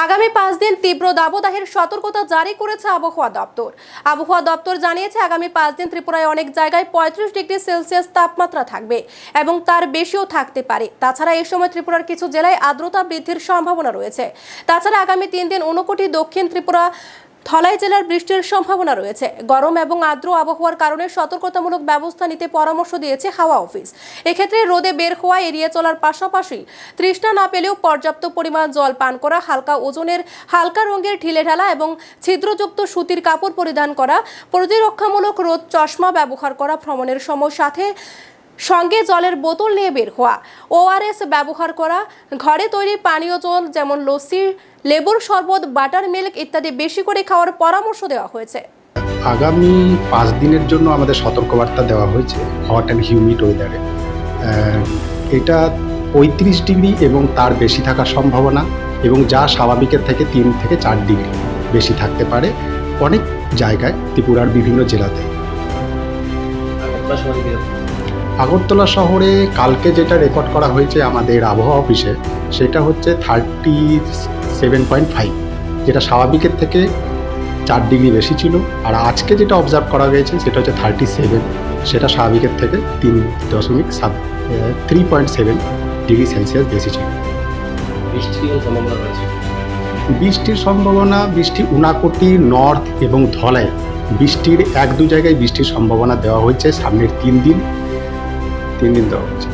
আগামী 5 দিন তীব্র দাবদাহের সতর্কতা জারি করেছে আবহাওয়া দপ্তর। আবহাওয়া দপ্তর জানিয়েছে আগামী 5 দিন ত্রিপুরায় অনেক জায়গায় 35 ডিগ্রি সেলসিয়াস তাপমাত্রা থাকবে এবং তার বেশিও থাকতে পারে। তাছাড়া এই সময় ত্রিপুরার কিছু জেলায় আর্দ্রতা বৃদ্ধির সম্ভাবনা রয়েছে। তাছাড়া আগামী 3 দিন ঊনকোটি, দক্ষিণ ত্রিপুরা, ধলাই জেলার বৃষ্টির সম্ভাবনা রয়েছে। গরম এবং আর্দ্র আবহাওয়ার কারণে সতর্কতামূলক ব্যবস্থা নিতে পরামর্শ দিয়েছে হাওয়া অফিস। এক্ষেত্রে রোদে বের হওয়া এড়িয়ে চলার পাশাপাশি তৃষ্ণা না পেলেও পর্যাপ্ত পরিমাণ জল পান করা, হালকা ওজনের হালকা রঙের ঢিলেঢালা এবং ছিদ্রযুক্ত সুতির কাপড় পরিধান করা, প্রতিরক্ষামূলক রোদ চশমা ব্যবহার করা, ভ্রমণের সময় সঙ্গে জলের বোতল নিয়ে বের হওয়া, ORS ব্যবহার করা, ঘরে তৈরি পানীয় জল যেমন লস্যি, লেবুর শরবত, বাটার মিল্ক ইত্যাদি বেশি করে খাওয়ার পরামর্শ দেওয়া হয়েছে। আগামী 5 দিনের জন্য আমাদের সতর্কবার্তা দেওয়া হয়েছে হট অ্যান্ড হিউমিড ওয়েদারে। এটা 35 ডিগ্রি এবং তার বেশি থাকার সম্ভাবনা, এবং যা স্বাভাবিকের থেকে 3 থেকে 4 ডিগ্রি বেশি থাকতে পারে অনেক জায়গায় ত্রিপুরার বিভিন্ন জেলাতে। আগরতলা শহরে কালকে যেটা রেকর্ড করা হয়েছে আমাদের আবহাওয়া অফিসে, সেটা হচ্ছে 37.5, যেটা স্বাভাবিকের থেকে 4 ডিগ্রি বেশি ছিল। আর আজকে যেটা অবজার্ভ করা গেছে সেটা হচ্ছে 37, সেটা স্বাভাবিকের থেকে 3.7 ডিগ্রি সেলসিয়াস বেশি ছিল। বৃষ্টির সম্ভাবনা, ঊনকোটি, নর্থ এবং ধলাই বৃষ্টির 1-2 জায়গায় বৃষ্টির সম্ভাবনা দেওয়া হয়েছে সামনের 3 দিন দেওয়া হয়েছে।